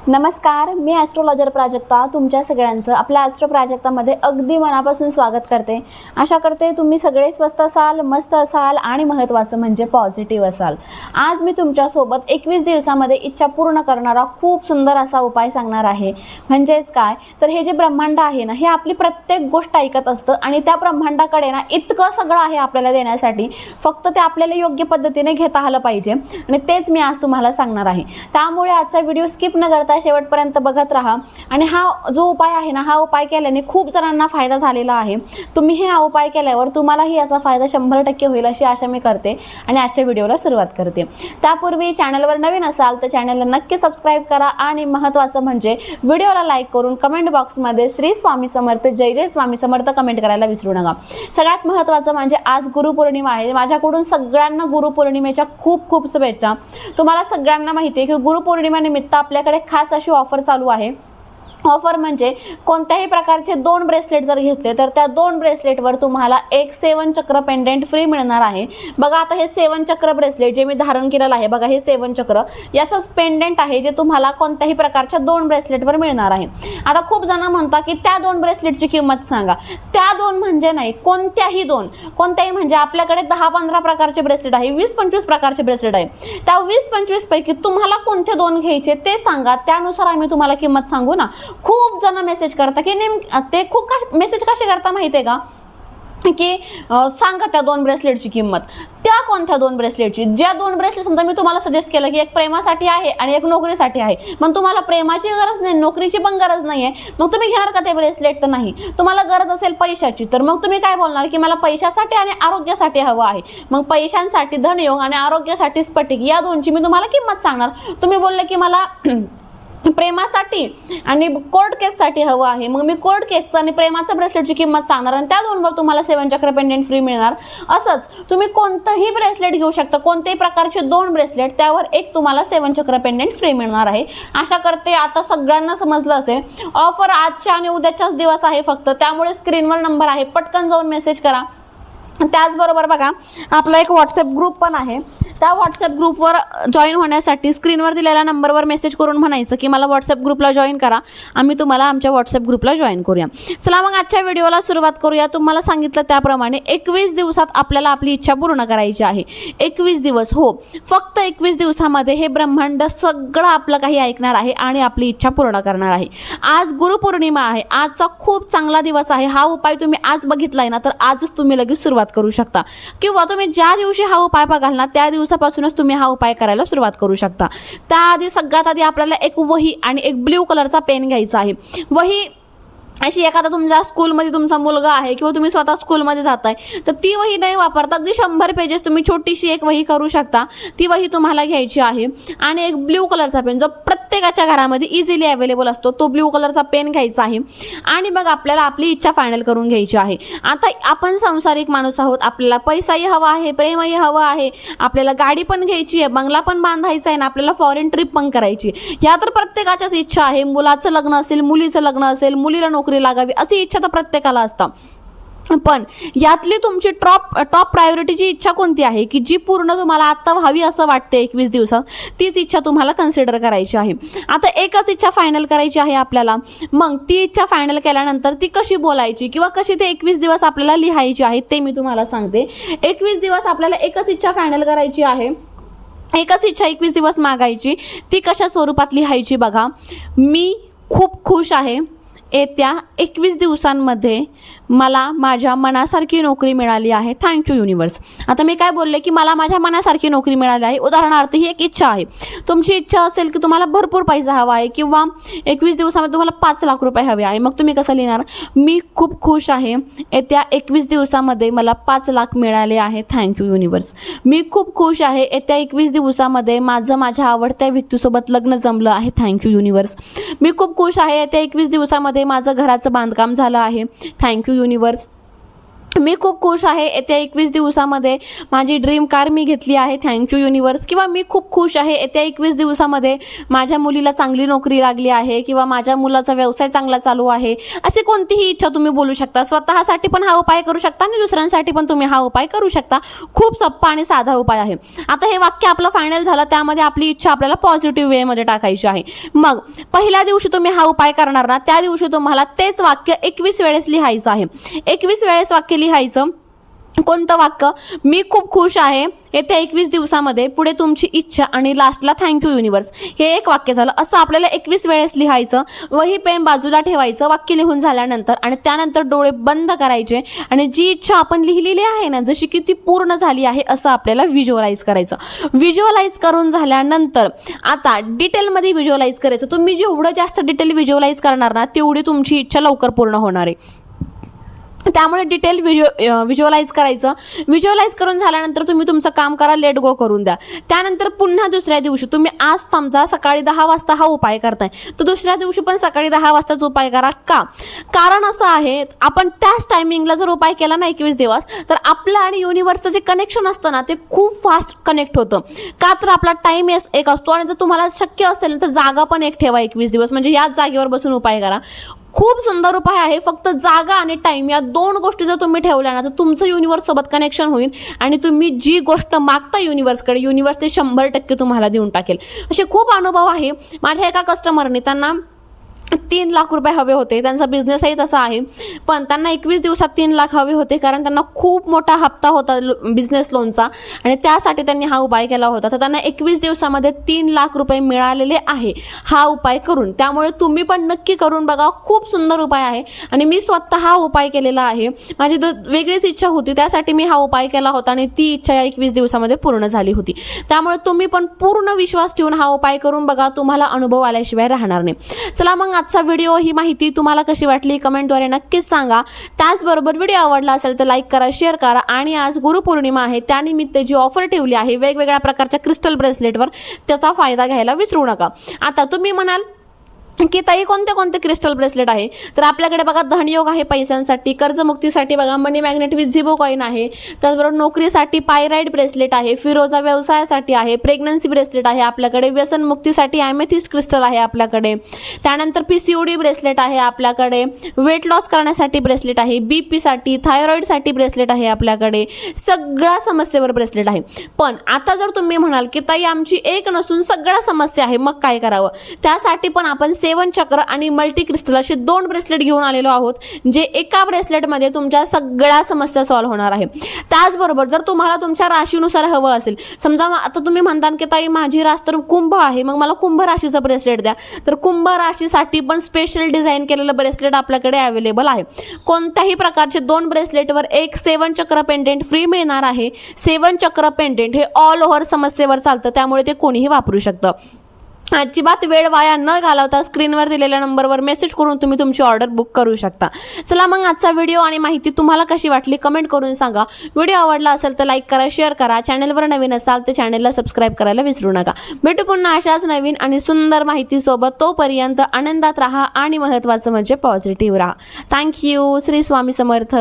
नमस्कार, मी ॲस्ट्रोलॉजर प्राजक्ता तुमच्या सगळ्यांचं आपल्या ॲस्ट्रो प्राजक्तामध्ये अगदी मनापासून स्वागत करते। आशा करते तुम्ही सगळे स्वस्त असाल, मस्त असाल आणि महत्त्वाचं म्हणजे पॉझिटिव्ह असाल। आज मी तुमच्यासोबत 21 दिवसामध्ये इच्छा पूर्ण करणारा खूप सुंदर असा उपाय सांगणार आहे। म्हणजेच काय तर हे जे ब्रह्मांड आहे ना, हे आपली प्रत्येक गोष्ट ऐकत असतं आणि त्या ब्रह्मांडाकडे ना इतकं सगळं आहे आपल्याला देण्यासाठी, फक्त ते आपल्याला योग्य पद्धतीने घेता आलं पाहिजे आणि तेच मी आज तुम्हाला सांगणार आहे। त्यामुळे आजचा व्हिडिओ स्किप न करता शेवटपर्यंत बघत राहा। आणि हा जो उपाय आहे ना, हा उपाय केल्याने खूप जणांना फायदा झालेला आहे। तुम्ही हा उपाय केल्यावर तुम्हालाही याचा फायदा 100% होईल अशी आशा मी करते आणि आजच्या व्हिडिओला सुरुवात करते। त्यापूर्वी चॅनलवर नवीन असाल तर चॅनलला नक्की सबस्क्राइब करा आणि महत्त्वाचं म्हणजे व्हिडिओला लाईक करून कमेंट बॉक्समध्ये श्री स्वामी समर्थ, जय जय स्वामी समर्थ कमेंट करायला विसरू नका। सगळ्यात महत्त्वाचं म्हणजे आज गुरुपौर्णिमा आहे। माझ्याकडून सगळ्यांना गुरुपौर्णिमेच्या खूप खूप शुभेच्छा। तुम्हाला सगळ्यांना माहिती आहे की गुरुपौर्णिमेनिमित्त आपल्याकडे खास अशी ऑफर चालू आहे। ऑफर म्हणजे कोणत्याही प्रकारचे 2 ब्रेसलेट जर घेतले तर त्या 2 ब्रेसलेटवर तुम्हाला एक 7 चक्र पेंडेंट फ्री मिळणार आहे। बघा आता हे 7 चक्र ब्रेसलेट जे मी धारण केलेलं आहे, बघा हे 7 चक्र याचंच पेंडेंट आहे जे तुम्हाला कोणत्याही प्रकारच्या 2 ब्रेसलेटवर मिळणार आहे। आता खूप जण म्हणतात की त्या 2 ब्रेसलेटची किंमत सांगा। त्या 2 म्हणजे नाही, कोणत्याही 2, कोणत्याही म्हणजे आपल्याकडे 10-15 प्रकारचे ब्रेसलेट आहे, 20-25 प्रकारचे ब्रेसलेट आहे। त्या 20-25 पैकी तुम्हाला कोणते 2 घ्यायचे ते सांगा, त्यानुसार आम्ही तुम्हाला किंमत सांगू ना। खूप जण मेसेज करता की ते खूप मेसेज कसे करता माहिती आहे का, की सांगा त्या 2 ब्रेसलेटची किंमत। त्या कोणत्या 2 ब्रेसलेटची? ज्या 2 ब्रेसलेट समजा मी तुम्हाला सजेस्ट केलं की एक प्रेमासाठी आहे आणि एक नोकरीसाठी आहे, मग तुम्हाला प्रेमाची गरज नाही, नोकरीची पण गरज नाही आहे, मग तुम्ही घेणार का ते ब्रेसलेट? तर नाही। तुम्हाला गरज असेल पैशाची तर मग तुम्ही काय बोलणार की मला पैशासाठी आणि आरोग्यासाठी हवं आहे, मग पैशांसाठी धनयोग आणि आरोग्यासाठी स्फटिक, या 2ची मी तुम्हाला किंमत सांगणार। तुम्ही बोलले की मला प्रेमासाठी आणि कोर्ट केससाठी हवं आहे, मग मी कोर्ट केसचं आणि प्रेमाचं ब्रेसलेटची किंमत सांगणार आणि त्या 2वर तुम्हाला 7 चक्र पेंडेंट फ्री मिळणार। असंच तुम्ही कोणतंही ब्रेसलेट घेऊ शकता, कोणत्याही प्रकारचे 2 ब्रेसलेट, त्यावर एक तुम्हाला 7 चक्र पेंडेंट फ्री मिळणार आहे। आशा करते आता सगळ्यांना समजलं असेल। ऑफर आजच्या आणि उद्याच्याच दिवस आहे फक्त, त्यामुळे स्क्रीनवर नंबर आहे, पटकन जाऊन मेसेज करा। त्याचबरोबर बघा आपला एक व्हॉट्सअप ग्रुप पण आहे, त्या व्हॉट्सअप ग्रुपवर जॉईन होण्यासाठी स्क्रीनवर दिलेल्या नंबरवर मेसेज करून म्हणायचं की मला व्हॉट्सअप ग्रुपला जॉईन करा, आम्ही तुम्हाला आमच्या व्हॉट्सअप ग्रुपला जॉईन करूया। चला मग आजच्या व्हिडिओला सुरुवात करूया। तुम्हाला सांगितलं त्याप्रमाणे 21 दिवसात आपल्याला आपली इच्छा पूर्ण करायची आहे। 21 दिवस, हो फक्त 21 दिवसामध्ये हे ब्रह्मांड सगळं आपलं काही ऐकणार आहे आणि आपली इच्छा पूर्ण करणार आहे। आज गुरुपौर्णिमा आहे, आजचा खूप चांगला दिवस आहे। हा उपाय तुम्ही आज बघितलाय ना तर आजच तुम्ही लगेच सुरुवात करू शकता, किंवा तुम्ही ज्या दिवशी हा उपाय बघाल ना त्या दिवसापासूनच तुम्ही हा उपाय करायला सुरुवात करू शकता। त्याआधी सगळ्यात आधी आपल्याला एक वही आणि एक ब्ल्यू कलरचा पेन घ्यायचा आहे। वही अशी एखादा तुमच्या स्कूलमध्ये तुमचा मुलगा आहे किंवा तुम्ही स्वतः स्कूलमध्ये जाताय तर ती वही नाही वापरता अगदी 100 पेजेस तुम्ही छोटीशी एक वही करू शकता, ती वही तुम्हाला घ्यायची आहे। आणि एक ब्ल्यू कलरचा पेन जो प्रत्येकाच्या घरामध्ये इझिली अवेलेबल असतो, तो ब्ल्यू कलरचा पेन घ्यायचा आहे। आणि मग आपल्याला आपली इच्छा फायनल करून घ्यायची आहे। आता आपण संसारिक माणूस आहोत, आपल्याला पैसाही हवा आहे, प्रेमही हवं आहे, आपल्याला गाडी पण घ्यायची आहे, बंगला पण बांधायचा आहे ना, आपल्याला फॉरेन ट्रिप पण करायची, ह्या तर प्रत्येकाच्याच इच्छा आहे। मुलाचं लग्न असेल, मुलीचं लग्न असेल, मुलीला नोकरी लागावी अशी इच्छा तर प्रत्येकाला असतं, पण यातली तुमची टॉप प्रायोरिटीची इच्छा कोणती आहे की जी पूर्ण तुम्हाला आता व्हावी असं वाटते 21 दिवसात, तीच इच्छा तुम्हाला कन्सिडर करायची आहे। आता एकच इच्छा फायनल करायची आहे आपल्याला, मग ती इच्छा फायनल केल्यानंतर ती कशी बोलायची किंवा कशी ते 21 दिवस आपल्याला लिहायची आहे ते मी तुम्हाला सांगते। 21 दिवस आपल्याला एकच इच्छा फायनल करायची आहे, एकच इच्छा 21 दिवस मागायची। ती कशा स्वरूपात लिहायची बघा, मी खूप खुश आहे, येत्या 21 दिवसांमध्ये मला माझ्या मनासारखी नोकरी मिळाली आहे, थँक्यू युनिवर्स। आता मी काय बोलले की मला माझ्या मनासारखी नोकरी मिळाली आहे, उदाहरणार्थ ही एक इच्छा आहे। तुमची इच्छा असेल की तुम्हाला भरपूर पैसा हवा आहे किंवा 21 दिवसामध्ये तुम्हाला 5 लाख रुपये हवे आहे, मग तुम्ही कसं लिहिणार, मी खूप खुश आहे, येत्या 21 दिवसामध्ये मला 5 लाख मिळाले आहे, थँक्यू युनिवर्स। मी खूप खुश आहे, येत्या 21 दिवसामध्ये माझं माझ्या आवडत्या व्यक्तीसोबत लग्न जमलं आहे, थँक्यू युनिवर्स। मी खूप खुश आहे, येत्या 21 दिवसामध्ये माझं घराचं बांधकाम झालं आहे, थँक्यू युनिवर्स। मी खूप खुश आहे, येत्या 21 दिवसामध्ये माझी ड्रीम कार मी घेतली आहे, थँक्यू युनिवर्स. किंवा मी खूप खुश आहे, येत्या 21 दिवसामध्ये माझ्या मुलीला चांगली नोकरी लागली आहे, किंवा माझ्या मुलाचा व्यवसाय चांगला चालू आहे. अशी कोणतीही इच्छा तुम्ही बोलू शकता. स्वतःसाठी पण हा उपाय करू शकता आणि दुसऱ्यांसाठी पण तुम्ही हा उपाय करू शकता. खूप सोपा आणि साधा उपाय आहे. आता हे वाक्य आपलं फायनल झालं, त्यामध्ये आपली इच्छा आपल्याला पॉझिटिव्ह वेमध्ये टाकायची आहे. मग पहिल्या दिवशी तुम्ही हा उपाय करणार ना, त्या दिवशी तुम्हाला तेच वाक्य 21 वेळेस लिहायचं आहे. 21 वेळेस वाक्य लिहायचं. कोणतं वाक्य? मी खूप खुश आहे, येत्या 21 दिवसामध्ये, पुढे तुमची इच्छा आणि लास्टला थँक्यू युनिवर्स. हे एक वाक्य झालं. असं आपल्याला 21 वेळेस लिहायचं. वही पेन बाजूला ठेवायचं वाक्य लिहून झाल्यानंतर, आणि त्यानंतर डोळे बंद करायचे आणि जी इच्छा आपण लिहिलेली आहे ना, जशी की ती पूर्ण झाली आहे असं आपल्याला व्हिज्युअलाइज करायचं. व्हिज्युअलाइज करून झाल्यानंतर आता डिटेलमध्ये व्हिज्युअलाइज करायचं. तुम्ही जेवढं जास्त डिटेल व्हिज्युअलाइज करणार ना, तेवढी तुमची इच्छा लवकर पूर्ण होणार आहे. त्यामुळे डिटेल व्हिज्युअलाइज करायचं. व्हिज्युअलाइज करून झाल्यानंतर तुम्ही तुमचं काम करा, लेट गो करून द्या. त्यानंतर पुन्हा दुसऱ्या दिवशी तुम्ही आज समजा सकाळी 10 वाजता हा उपाय करताय, तर दुसऱ्या दिवशी पण सकाळी 10 वाजताच उपाय करा. का? कारण असं आहे, आपण त्याच टायमिंगला जर उपाय केला ना 21 दिवस, तर आपलं आणि युनिवर्सचं जे कनेक्शन असतं ना, ते खूप फास्ट कनेक्ट होतं. का? तर आपला टाइम एक असतो. आणि जर तुम्हाला शक्य असेल तर जागा पण एक ठेवा 21 दिवस, म्हणजे याच जागेवर बसून उपाय करा. खूप सुंदर उपाय आहे. फक्त जागा आणि टाइम या 2 गोष्टी जर तुम्ही ठेवल्या ना, तर तुमचं युनिवर्स सोबत कनेक्शन होईल आणि तुम्ही जी गोष्ट मागता युनिवर्सकडे, युनिवर्स ते 100% तुम्हाला देऊन टाकेल. असे खूप अनुभव आहे. माझ्या एका कस्टमरने, त्यांना 3 लाख रुपये हवे होते. त्यांचा बिझनेसही तसा आहे, पण त्यांना 21 दिवसात 3 लाख हवे होते, कारण त्यांना खूप मोठा हप्ता होता बिझनेस लोनचा, आणि त्यासाठी त्यांनी हा उपाय केला होता. तर त्यांना 21 दिवसामध्ये 3 लाख रुपये मिळालेले आहे हा उपाय करून. त्यामुळे तुम्ही पण नक्की करून बघा. खूप सुंदर उपाय आहे आणि मी स्वतः हा उपाय केलेला आहे. माझी वेगळीच इच्छा होती, त्यासाठी मी हा उपाय केला होता आणि ती इच्छा या 21 दिवसामध्ये पूर्ण झाली होती. त्यामुळे तुम्ही पण पूर्ण विश्वास ठेवून हा उपाय करून बघा. तुम्हाला अनुभव आल्याशिवाय राहणार नाही. चला मग आजचा व्हिडिओ, ही माहिती तुम्हाला कशी वाटली कमेंटद्वारे नक्कीच सांगा. त्याचबरोबर व्हिडिओ आवडला असेल तर लाईक करा, शेअर करा. आणि आज गुरुपौर्णिमा आहे, त्यानिमित्त जी ऑफर ठेवली आहे वेगवेगळ्या प्रकारच्या क्रिस्टल ब्रेसलेटवर, त्याचा फायदा घ्यायला विसरू नका. आता तुम्ही म्हणाल की ताई कोणते कोणते क्रिस्टल ब्रेसलेट आहे, तर आपल्याकडे बघा धनयोग आहे पैशांसाठी, कर्जमुक्तीसाठी बघा मनी मॅग्नेट विथ झिबो कॉइन आहे, त्याचबरोबर नोकरीसाठी पायराइड ब्रेसलेट आहे, फिरोजा व्यवसायासाठी आहे, प्रेग्नन्सी ब्रेसलेट आहे आपल्याकडे, व्यसनमुक्तीसाठी ॲमेथिस्ट क्रिस्टल आहे आपल्याकडे, त्यानंतर PCOD ब्रेसलेट आहे आपल्याकडे, वेट लॉस करण्यासाठी ब्रेसलेट आहे, बीपीसाठी, थायरॉइडसाठी ब्रेसलेट आहे आपल्याकडे, सगळ्या समस्येवर ब्रेसलेट आहे. पण आता जर तुम्ही म्हणाल की ताई आमची एक नसून सगळ्या समस्या आहे, मग काय करावं, त्यासाठी पण आपण 7 चक्र आणि मल्टी क्रिस्टल असे 2 ब्रेसलेट घेऊन आलेलो आहोत, जे एका ब्रेसलेटमध्ये तुमच्या सगळ्या समस्या सॉल्व्ह होणार आहे. त्याचबरोबर जर तुम्हाला तुमच्या राशीनुसार हवं असेल, समजा आता तुम्ही म्हणता की ताई माझी रास तर कुंभ आहे, मग मला कुंभ राशीचं ब्रेसलेट द्या, तर कुंभ राशीसाठी पण स्पेशल डिझाईन केलेलं ब्रेसलेट आपल्याकडे अवेलेबल आहे. कोणत्याही प्रकारचे 2 ब्रेसलेटवर एक 7 चक्र पेंडेंट फ्री मिळणार आहे. 7 चक्र पेंडेंट हे ऑल ओव्हर समस्येवर चालतं, त्यामुळे ते कोणीही वापरू शकतं. अजिबात वेळ वाया न घालवता स्क्रीनवर दिलेल्या नंबरवर मेसेज करून तुम्ही तुमची ऑर्डर बुक करू शकता. चला मग आजचा व्हिडिओ आणि माहिती तुम्हाला कशी वाटली कमेंट करून सांगा. व्हिडिओ आवडला असेल तर लाईक करा, शेअर करा. चॅनलवर नवीन असाल तर चॅनलला सबस्क्राईब करायला विसरू नका. भेटू पुन्हा अशाच नवीन आणि सुंदर माहितीसोबत. तोपर्यंत आनंदात राहा आणि महत्त्वाचं म्हणजे पॉझिटिव्ह राहा. थँक्यू. श्री स्वामी समर्थ.